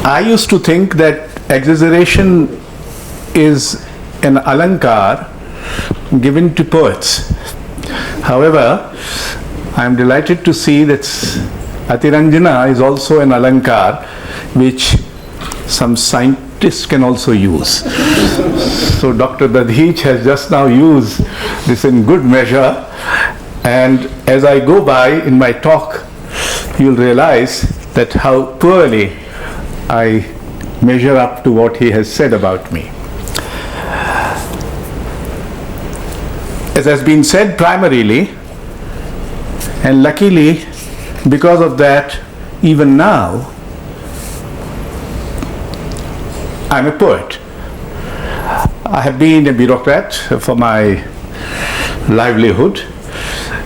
I used to think that exaggeration is an alankar given to poets. However, I am delighted to see that Atiranjana is also an alankar which some scientists can also use. So Dr. Dadhich has just now used this in good measure, and as I go by in my talk, you'll realize that how poorly I measure up to what he has said about me. As has been said primarily, and luckily because of that, even now, I'm a poet. I have been a bureaucrat for my livelihood,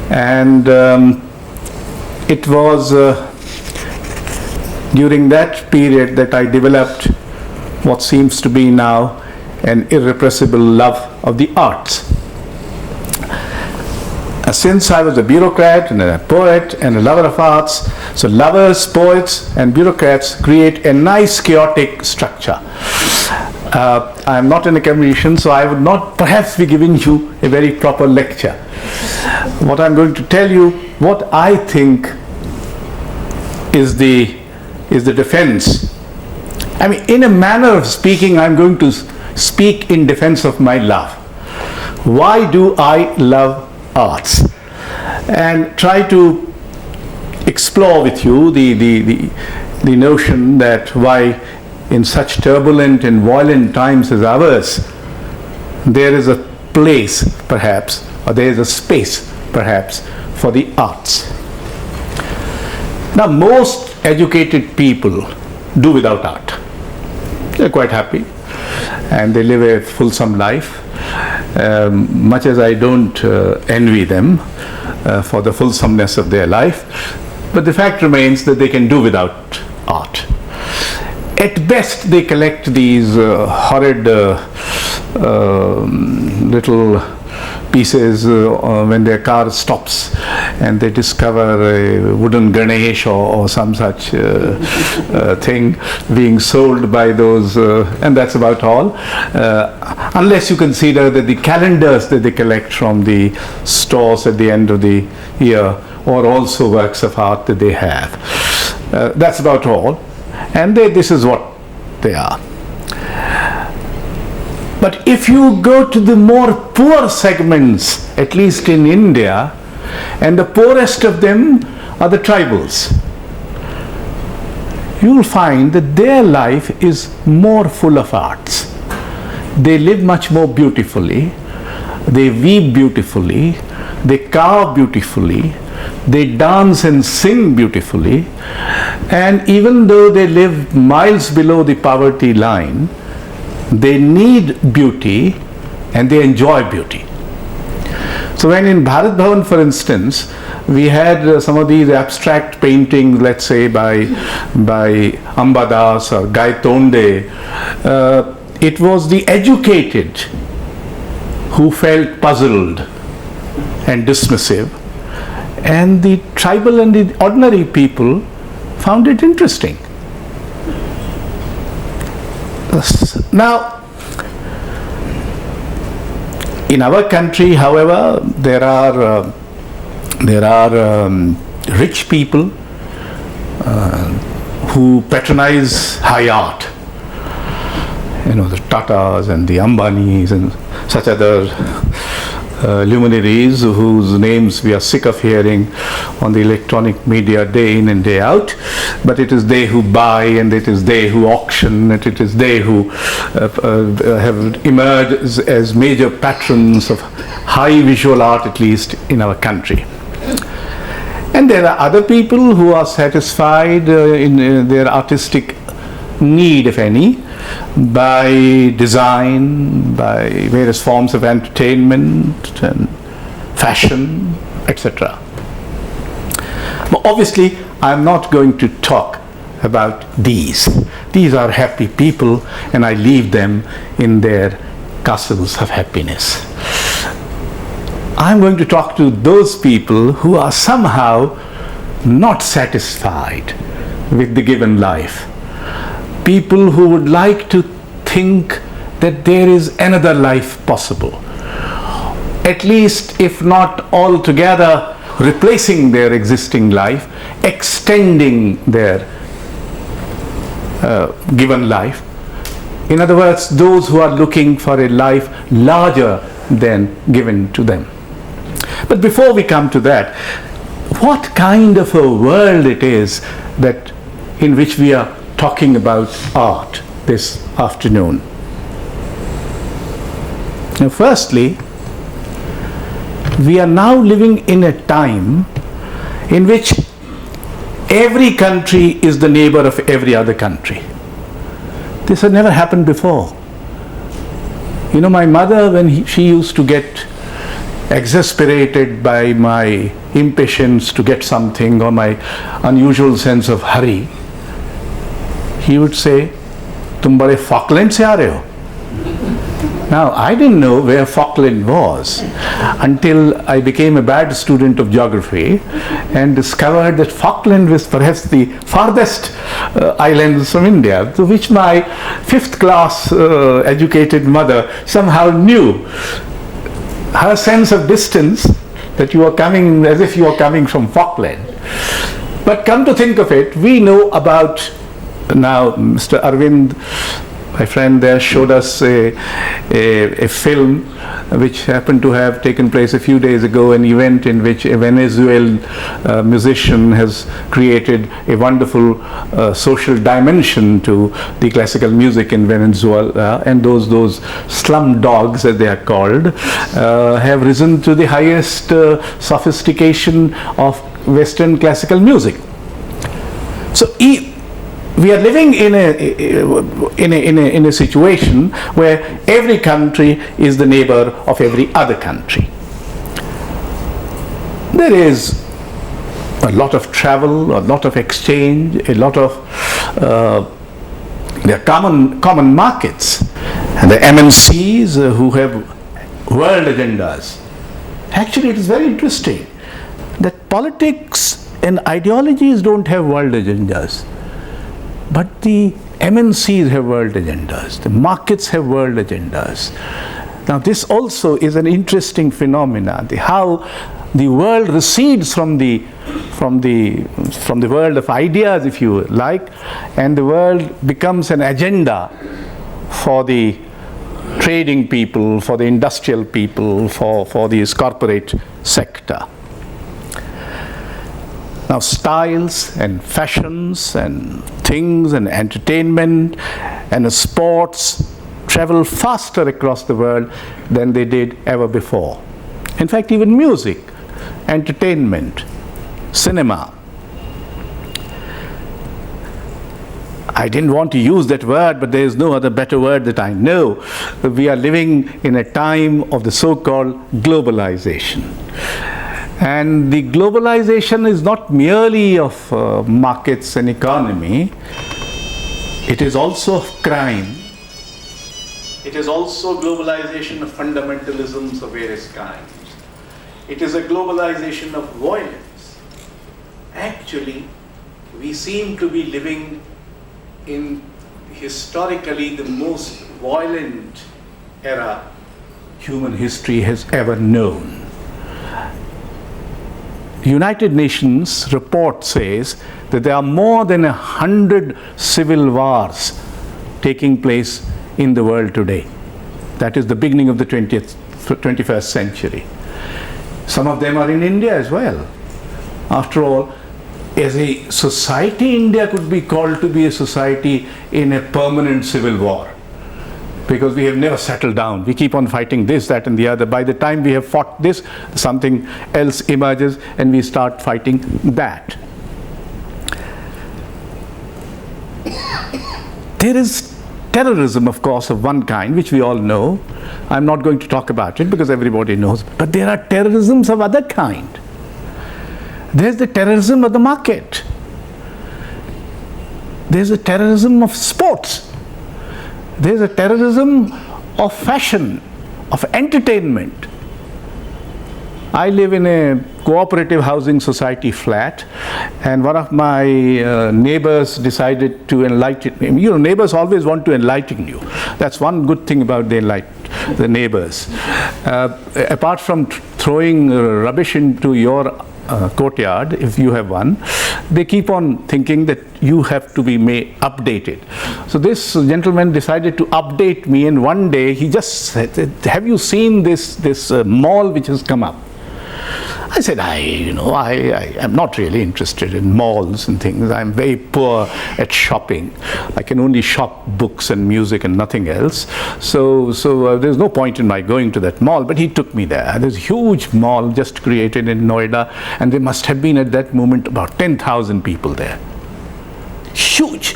and it was during that period that I developed what seems to be now an irrepressible love of the arts. Since I was a bureaucrat and a poet and a lover of arts, so lovers, poets and bureaucrats create a nice chaotic structure. I am not an academician, so I would not perhaps be giving you a very proper lecture. What I am going to tell you, what I think is the defense. I mean, in a manner of speaking, I am going to speak in defense of my love. Why do I love arts? And try to explore with you the notion that why in such turbulent and violent times as ours, there is a place perhaps, or there is a space perhaps for the arts. Now most educated people do without art. They're quite happy and they live a fulsome life. Much as I don't envy them for the fulsomeness of their life, but the fact remains that they can do without art. At best they collect these horrid little pieces when their car stops and they discover a wooden Ganesh or some such thing being sold by those, and that's about all. Unless you consider that the calendars that they collect from the stores at the end of the year are also works of art that they have. That's about all. And this is what they are. But if you go to the more poor segments, at least in India, and the poorest of them are the tribals, you will find that their life is more full of arts. They live much more beautifully, they weave beautifully, they carve beautifully, they dance and sing beautifully, and even though they live miles below the poverty line, they need beauty and they enjoy beauty. So when in Bharat Bhavan, for instance, we had some of these abstract paintings, let's say by Ambadas or Gaitonde, it was the educated who felt puzzled and dismissive, and the tribal and the ordinary people found it interesting. Now, in our country, however, there are rich people who patronize high art. You know, the Tatas and the Ambanis and such other luminaries whose names we are sick of hearing on the electronic media day in and day out, but it is they who buy and it is they who auction and it is they who have emerged as major patrons of high visual art, at least in our country. And there are other people who are satisfied in their artistic need, if any, by design, by various forms of entertainment and fashion, etc. But obviously, I'm not going to talk about these. These are happy people, and I leave them in their castles of happiness. I'm going to talk to those people who are somehow not satisfied with the given life. people who would like to think that there is another life possible. At least, if not altogether replacing their existing life, extending their given life. In other words, those who are looking for a life larger than given to them. But before we come to that, what kind of a world it is that in which we are talking about art this afternoon? Now, firstly, we are now living in a time in which every country is the neighbor of every other country. This had never happened before. You know, my mother, when she used to get exasperated by my impatience to get something or my unusual sense of hurry, he would say, "Tum bade Falkland se aa rahe ho?" Now, I didn't know where Falkland was until I became a bad student of geography and discovered that Falkland was perhaps the farthest islands from India, to which my fifth class educated mother somehow knew. Her sense of distance, that you are coming as if you are coming from Falkland. But come to think of it, we know about now Mr. Arvind, my friend there, showed us a film which happened to have taken place a few days ago, an event in which a Venezuelan musician has created a wonderful social dimension to the classical music in Venezuela, and those slum dogs, as they are called, have risen to the highest sophistication of Western classical music. So we are living in a situation where every country is the neighbor of every other country. There is a lot of travel, a lot of exchange, a lot of there are common markets, and the MNCs who have world agendas. Actually, it is very interesting that politics and ideologies don't have world agendas. But the MNCs have world agendas, the markets have world agendas. Now, this also is an interesting phenomenon, how the world recedes from the world of ideas, if you like, and the world becomes an agenda for the trading people, for the industrial people, for this corporate sector. Now, styles and fashions and things and entertainment and sports travel faster across the world than they did ever before. In fact, even music, entertainment, cinema. I didn't want to use that word, but there is no other better word that I know. We are living in a time of the so-called globalization. And the globalization is not merely of markets and economy, it is also of crime. It is also globalization of fundamentalisms of various kinds. It is a globalization of violence. Actually, we seem to be living in historically the most violent era human history has ever known. United Nations report says that there are more than 100 civil wars taking place in the world today. That is the beginning of the 21st century. Some of them are in India as well. After all, as a society, India could be called to be a society in a permanent civil war, because we have never settled down. We keep on fighting this, that and the other. By the time we have fought this, something else emerges and we start fighting that. There is terrorism, of course, of one kind, which we all know. I'm not going to talk about it because everybody knows. But there are terrorisms of other kind. There's the terrorism of the market. There's the terrorism of sports. There's a terrorism of fashion, of entertainment. I live in a cooperative housing society flat, and one of my neighbors decided to enlighten me. You know, neighbors always want to enlighten you. That's one good thing about the neighbors. Apart from throwing rubbish into your courtyard, if you have one, they keep on thinking that you have to be updated. So this gentleman decided to update me, and one day he just said, "Have you seen this mall which has come up?" I said, I am not really interested in malls and things. I'm very poor at shopping. I can only shop books and music and nothing else. So there's no point in my going to that mall. But he took me there. There's a huge mall just created in Noida, and there must have been at that moment about 10,000 people there. Huge.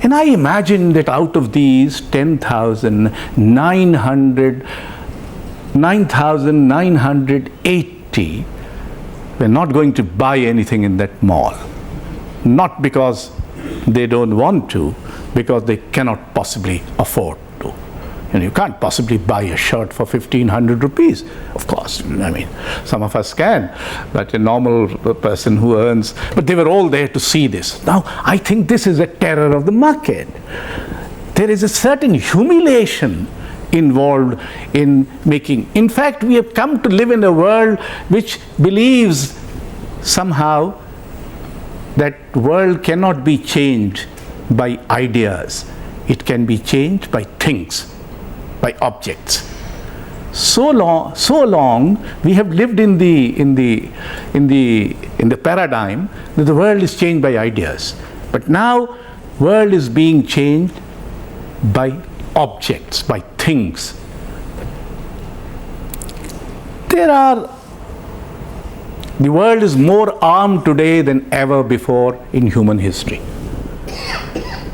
And I imagine that out of these 10,000, 9,980 were not going to buy anything in that mall. Not because they don't want to, because they cannot possibly afford to. You can't possibly buy a shirt for 1,500 rupees. Of course, I mean, some of us can, but a normal person who earns, but they were all there to see this. Now, I think this is a terror of the market. There is a certain humiliation involved in making. In fact, we have come to live in a world which believes somehow that world cannot be changed by ideas. It can be changed by things, by objects. So long we have lived in the paradigm that the world is changed by ideas. But now world is being changed by objects, by things. The world is more armed today than ever before in human history.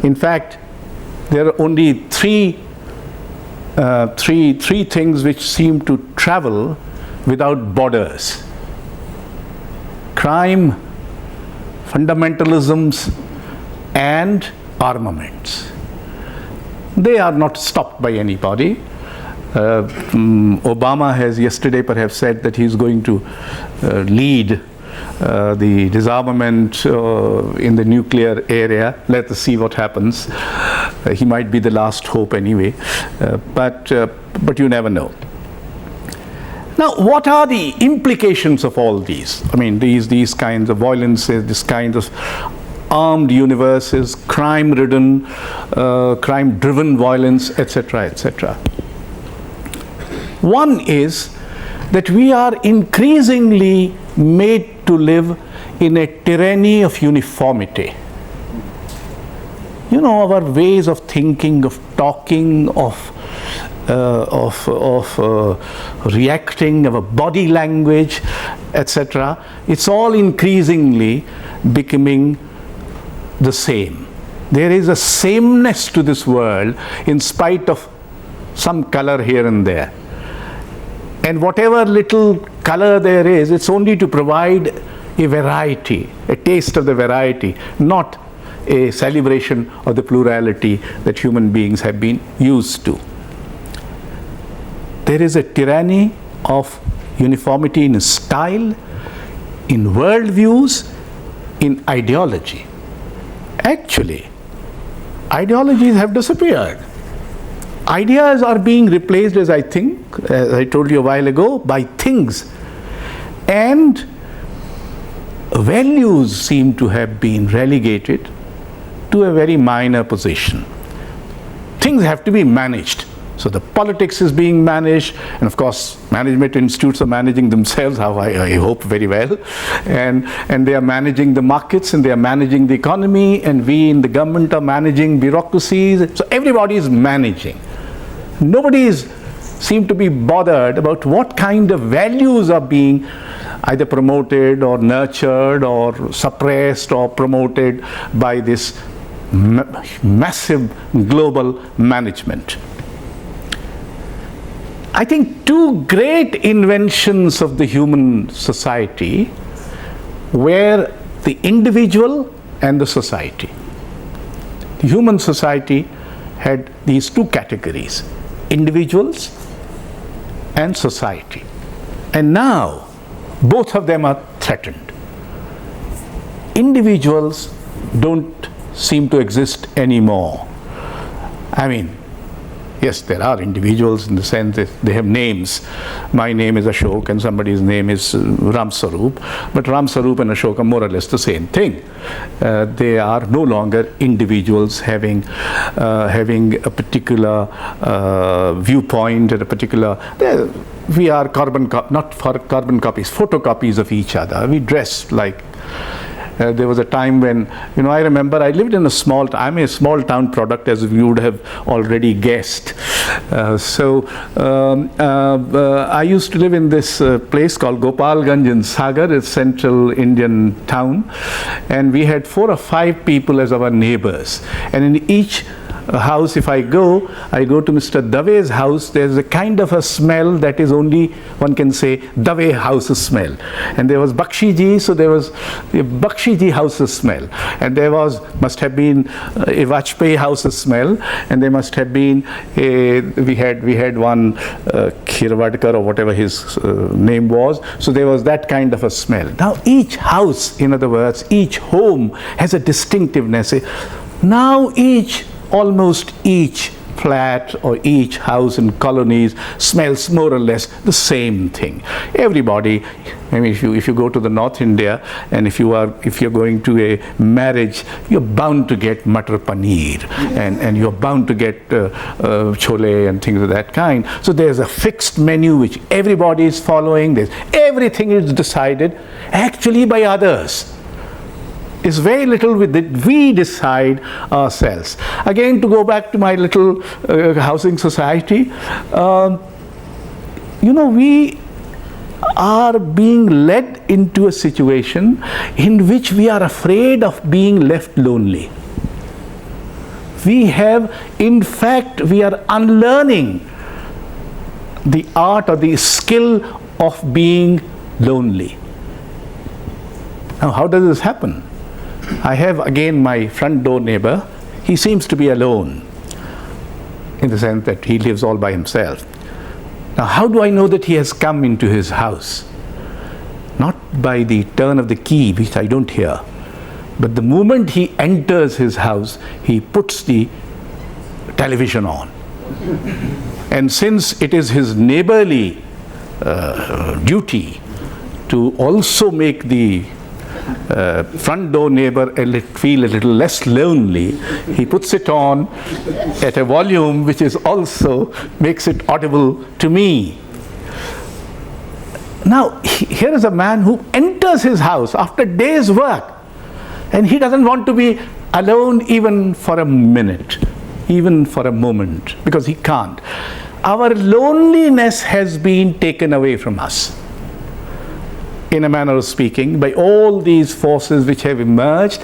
In fact, there are only three things which seem to travel without borders: crime, fundamentalisms, and armaments. They are not stopped by anybody. Obama has yesterday perhaps said that he's going to lead the disarmament in the nuclear area. Let us see what happens. He might be the last hope anyway, but you never know. Now, what are the implications of all these? I mean, these kinds of violences, this kind of armed universes, crime-ridden, crime-driven violence, etc., etc. One is that we are increasingly made to live in a tyranny of uniformity. You know, our ways of thinking, of talking, of reacting, our body language, etc. It's all increasingly becoming the same. There is a sameness to this world in spite of some color here and there. And whatever little color there is, it's only to provide a variety, a taste of the variety, not a celebration of the plurality that human beings have been used to. There is a tyranny of uniformity in style, in worldviews, in ideology. Actually, ideologies have disappeared. Ideas are being replaced, as I told you a while ago, by things. And values seem to have been relegated to a very minor position. Things have to be managed. So the politics is being managed, and of course management institutes are managing themselves, how I hope very well, and they are managing the markets, and they are managing the economy, and we in the government are managing bureaucracies. So everybody is managing. Nobody seems to be bothered about what kind of values are being either promoted or nurtured or suppressed or promoted by this massive global management. I think two great inventions of the human society were the individual and the society. The human society had these two categories: individuals and society. And now, both of them are threatened. Individuals don't seem to exist anymore. I mean, yes, there are individuals in the sense that they have names. My name is Ashok and somebody's name is Ram Sarup, but Ram Sarup and Ashok are more or less the same thing. They are no longer individuals having a particular viewpoint and a particular. We are not for carbon copies, photocopies of each other. We dress like. There was a time when, I remember I lived in I'm a small town product, as you would have already guessed. I used to live in this place called Gopalganj in Sagar, a central Indian town, and we had 4 or 5 people as our neighbors. And in each house, if I go to Mr. Dave's house, there's a kind of a smell that is only, one can say, Dave house smell. And there was Bakshi Ji, so there was the Bakshi Ji house smell. And there must have been a Vajpeyi house smell. And there must have been we had one Khirvadkar or whatever his name was. So there was that kind of a smell. Now each house, in other words, each home has a distinctiveness. Now almost each flat or each house in colonies smells more or less the same thing. Everybody, I mean, if you go to the North India and if you're going to a marriage, you're bound to get matar paneer and you're bound to get chole and things of that kind. So there's a fixed menu which everybody is following. Everything is decided actually by others. It's very little that we decide ourselves. Again, to go back to my little housing society, we are being led into a situation in which we are afraid of being left lonely. We are unlearning the art or the skill of being lonely. Now, how does this happen? I have again my front door neighbor. He seems to be alone in the sense that he lives all by himself. Now, how do I know that he has come into his house? Not by the turn of the key, which I don't hear, but the moment he enters his house, he puts the television on. And since it is his neighborly duty to also make the front door neighbor feel a little less lonely, he puts it on at a volume which is also makes it audible to me. Now, here is a man who enters his house after days' work, and he doesn't want to be alone even for a minute, even for a moment, because he can't. Our loneliness has been taken away from us, in a manner of speaking, by all these forces which have emerged.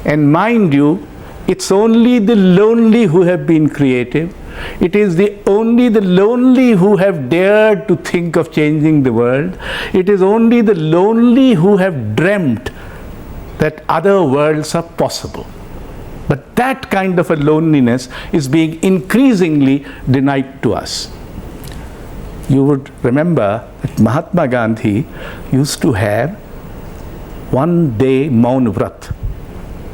And mind you, it's only the lonely who have been creative. It is only the lonely who have dared to think of changing the world. It is only the lonely who have dreamt that other worlds are possible. But that kind of a loneliness is being increasingly denied to us. You would remember that Mahatma Gandhi used to have 1 day Maun Vrat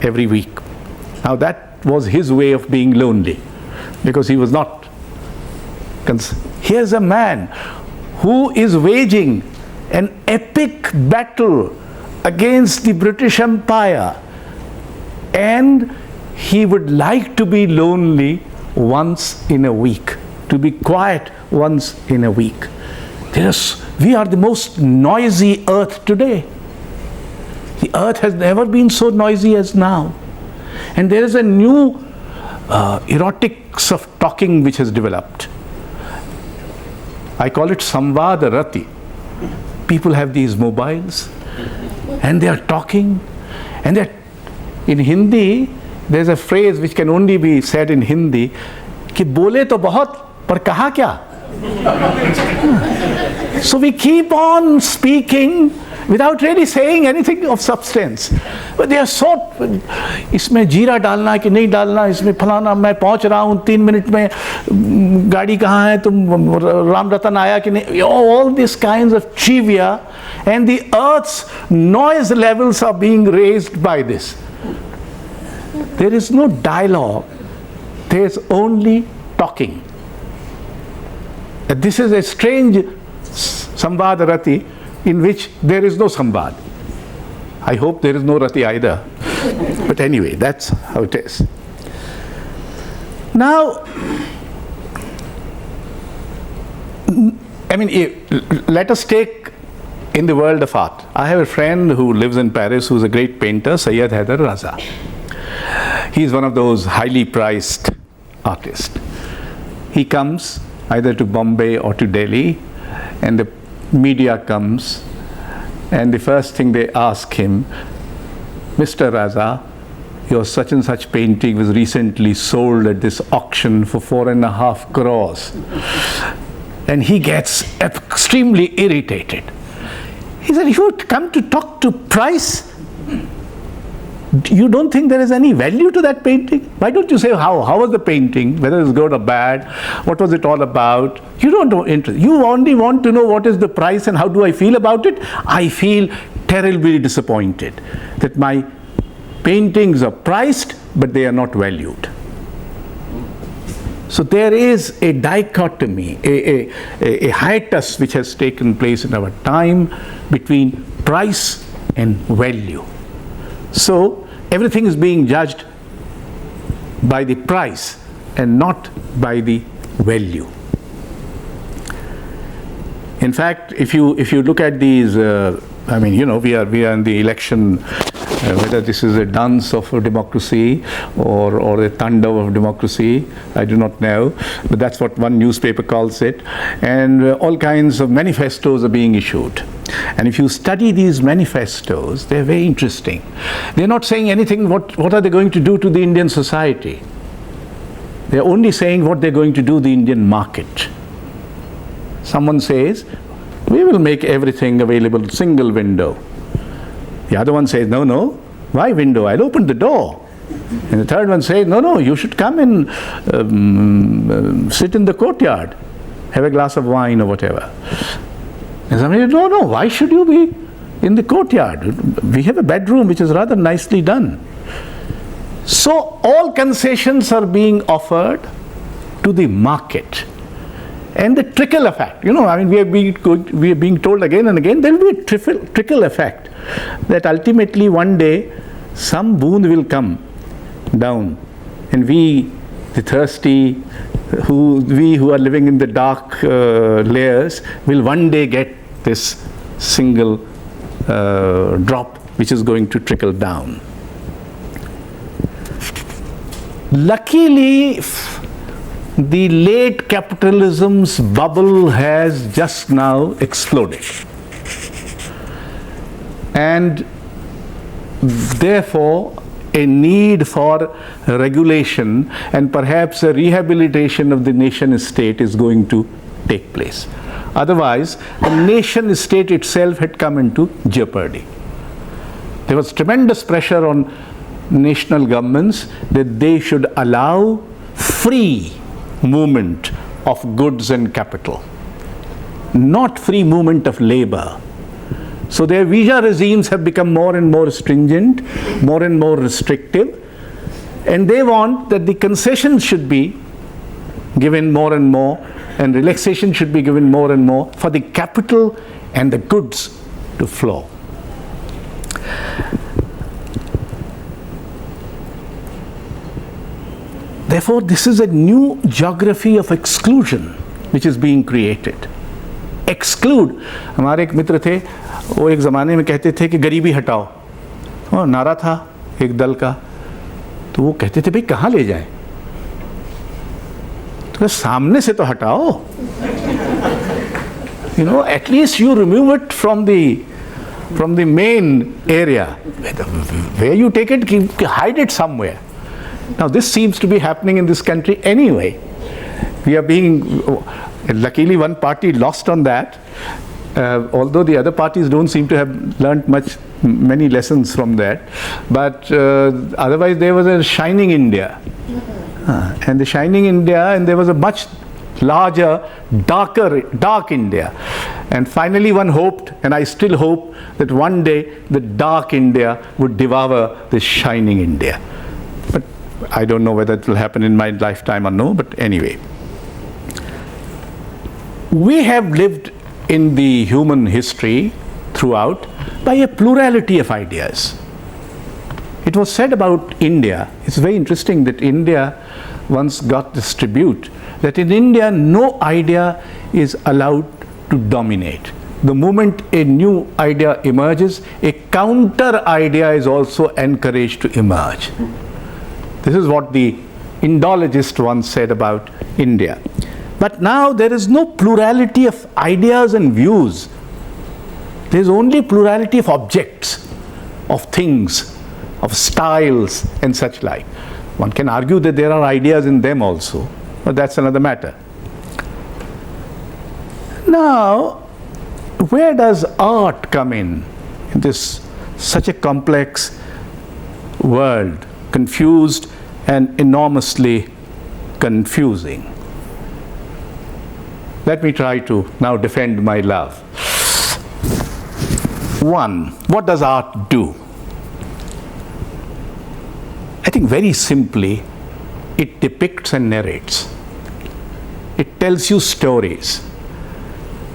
every week. Now that was his way of being lonely, because he was not. Here's a man who is waging an epic battle against the British Empire, and he would like to be lonely once in a week, to be quiet once in a week. We are the most noisy earth today. The earth has never been so noisy as now. And there is a new erotics of talking which has developed. I call it Samvad Rati. People have these mobiles and they are talking, and in Hindi there's a phrase which can only be said in Hindi, कि बोले तो बहुत पर कहा क्या? So we keep on speaking without really saying anything of substance. But they are so, इसमें जीरा डालना है कि नहीं डालना, इसमें फलाना, मैं पहुंच रहा हूँ 3 मिनट में, गाड़ी कहाँ है, तुम राम रतन आया कि नहीं, all these kinds of trivia, and the earth's noise levels are being raised by this. There is no dialogue, there is only talking. This is a strange Samvad Rati in which there is no Samvad. I hope there is no Rati either. But anyway, that's how it is. Now, I mean, let us take in the world of art. I have a friend who lives in Paris who's a great painter, Syed Haider Raza. He's one of those highly priced artists. He comes either to Bombay or to Delhi, and the media comes, and the first thing they ask him, Mr. Raza, your such and such painting was recently sold at this auction for 4.5 crores. And he gets extremely irritated. He said, you come to talk to price? You don't think there is any value to that painting? Why don't you say how was the painting, whether it's good or bad, what was it all about? You don't know interest. You only want to know what is the price and how do I feel about it. I feel terribly disappointed that my paintings are priced but they are not valued. So there is a dichotomy, a hiatus which has taken place in our time between price and value. So everything is being judged by the price and not by the value. In fact, if you look at these, I mean, you know, we are in the election, whether this is a dance of democracy or a taণ্ডava of democracy, I do not know, but that's what one newspaper calls it. And all kinds of manifestos are being issued. And if you study these manifestos, they're very interesting. They're not saying anything, what are they going to do to the Indian society? They're only saying what they're going to do to the Indian market. Someone says, we will make everything available, single window. The other one says, no, why window? I'll open the door. And the third one says, no, you should come and sit in the courtyard, have a glass of wine or whatever. And somebody said, no, why should you be in the courtyard? We have a bedroom which is rather nicely done. So all concessions are being offered to the market. And the trickle effect, you know, I mean, we are being told again and again, there will be a trickle effect, that ultimately one day some boon will come down, and we, the thirsty, we who are living in the dark layers, will one day get this single drop which is going to trickle down. Luckily, the late capitalism's bubble has just now exploded. And therefore, a need for regulation and perhaps a rehabilitation of the nation state is going to take place. Otherwise, the nation state itself had come into jeopardy. There was tremendous pressure on national governments that they should allow free movement of goods and capital, not free movement of labor. So their visa regimes have become more and more stringent, more and more restrictive, and they want that the concessions should be given more and more, and relaxation should be given more and more for the capital and the goods to flow. Therefore, this is a new geography of exclusion which is being created. Exclude. हमारे एक मित्र थे, वो एक ज़माने में कहते थे कि गरीबी हटाओ, वो नारा था एक दल का, तो वो कहते थे भाई कहाँ ले जाएं? तो सामने से तो हटाओ. You know, at least you remove it from the main area. Where you take it, hide it somewhere. Now this seems to be happening in this country anyway. We are being, luckily one party lost on that, although the other parties don't seem to have learnt many lessons from that, but otherwise there was a shining India. And the shining India, and there was a much larger, dark India. And finally one hoped, and I still hope, that one day the dark India would devour the shining India. But I don't know whether it will happen in my lifetime or no, but anyway. We have lived in the human history throughout by a plurality of ideas. It was said about India, it's very interesting that India once got this tribute, that in India no idea is allowed to dominate. The moment a new idea emerges, a counter idea is also encouraged to emerge. This is what the Indologist once said about India. But now there is no plurality of ideas and views. There is only plurality of objects, of things, of styles and such like. One can argue that there are ideas in them also, but that's another matter. Now, where does art come in this such a complex world, confused and enormously confusing? Let me try to now defend my love. One, what does art do? I think very simply, it depicts and narrates. It tells you stories.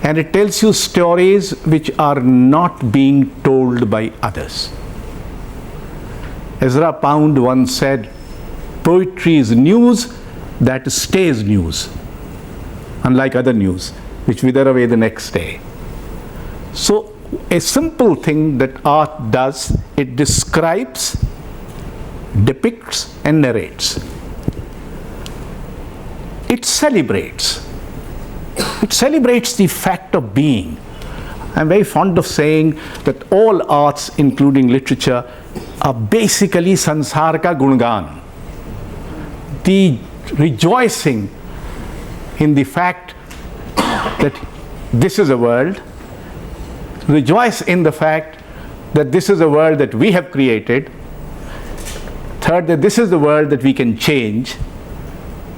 And it tells you stories which are not being told by others. Ezra Pound once said, poetry is news that stays news, unlike other news, which wither away the next day. So, a simple thing that art does, it describes, depicts, and narrates. It celebrates. It celebrates the fact of being. I'm very fond of saying that all arts, including literature, are basically sansar ka gungan. The rejoicing in the fact that this is a world, rejoice in the fact that this is a world that we have created. Third, that this is the world that we can change,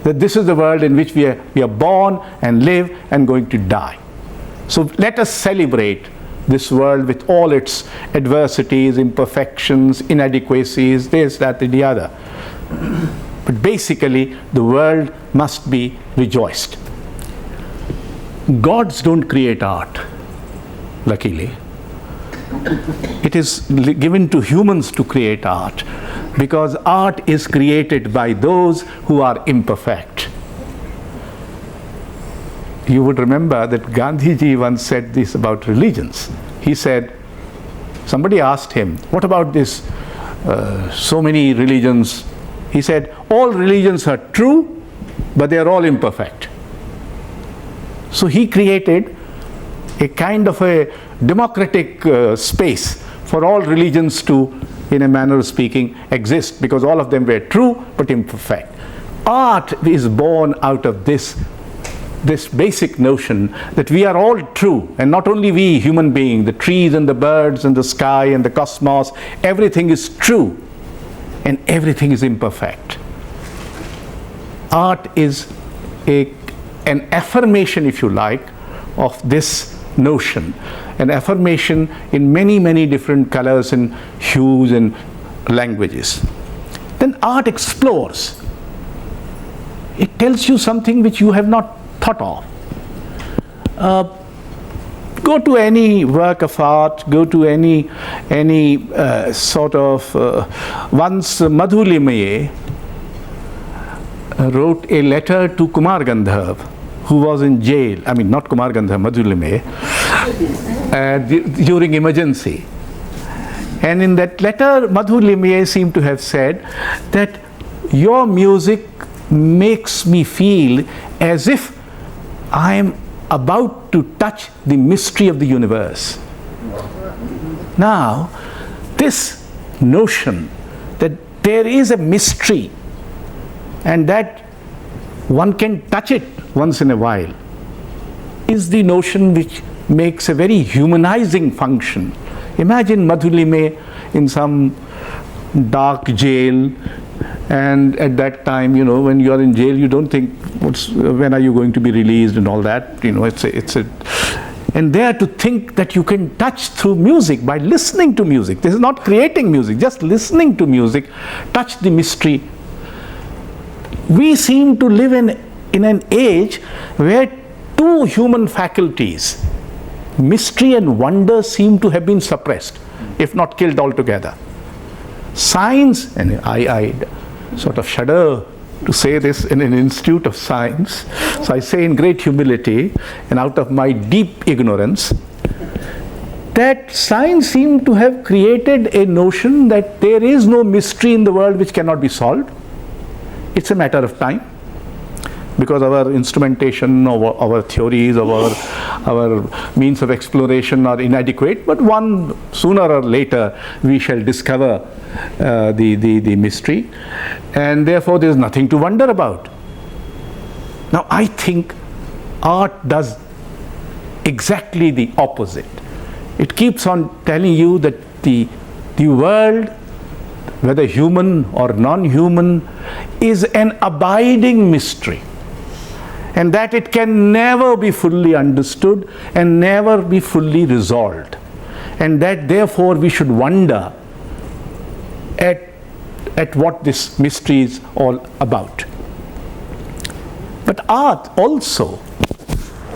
that this is the world in which we are born and live and going to die. So let us celebrate this world with all its adversities, imperfections, inadequacies, this, that, and the other. But basically, the world must be rejoiced. Gods don't create art, luckily. It is given to humans to create art, because art is created by those who are imperfect. You would remember that Gandhiji once said this about religions. He said, somebody asked him, what about this, so many religions? He said, all religions are true, but they are all imperfect. So he created a kind of a democratic space for all religions to, in a manner of speaking, exist, because all of them were true but imperfect. Art is born out of this basic notion that we are all true, and not only we human beings, the trees and the birds and the sky and the cosmos, everything is true and everything is imperfect. Art is an affirmation, if you like, of this notion, an affirmation in many, many different colors and hues and languages. Then art explores. It tells you something which you have not thought of. Go to any work of art, go to any sort of, once Madhu Limaye wrote a letter to Kumar Gandharv, who was in jail, I mean not Kumar Gandharv, Madhu Limaye, during emergency. And in that letter, Madhu Limaye seemed to have said that your music makes me feel as if I am about to touch the mystery of the universe. Now, this notion that there is a mystery and that one can touch it once in a while is the notion which makes a very humanizing function. Imagine Madhulime in some dark jail, and at that time, you know, when you are in jail, you don't think, when are you going to be released and all that, you know, and there to think that you can touch through music by listening to music. This is not creating music, just listening to music, touch the mystery. We seem to live in an age where two human faculties, mystery and wonder, seem to have been suppressed, if not killed altogether. Science, and I sort of shudder to say this in an institute of science, so I say in great humility and out of my deep ignorance, that science seems to have created a notion that there is no mystery in the world which cannot be solved. It's a matter of time, because our instrumentation, our theories, our means of exploration are inadequate, but sooner or later we shall discover the mystery, and therefore there is nothing to wonder about. Now I think art does exactly the opposite. It keeps on telling you that the world, whether human or non-human, is an abiding mystery, and that it can never be fully understood and never be fully resolved, and that therefore we should wonder at what this mystery is all about. But art also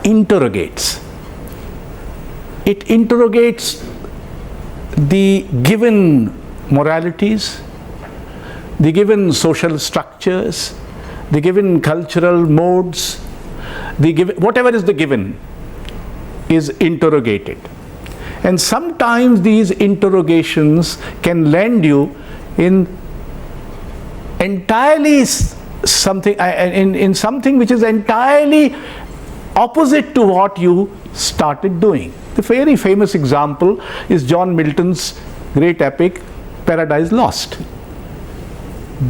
interrogates. It interrogates the given moralities, the given social structures, the given cultural modes, whatever is the given is interrogated. And sometimes these interrogations can land you in entirely something, in something which is entirely opposite to what you started doing. The very famous example is John Milton's great epic, Paradise Lost.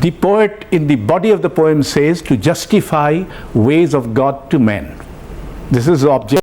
The poet in the body of the poem says, to justify ways of God to men. This is the object.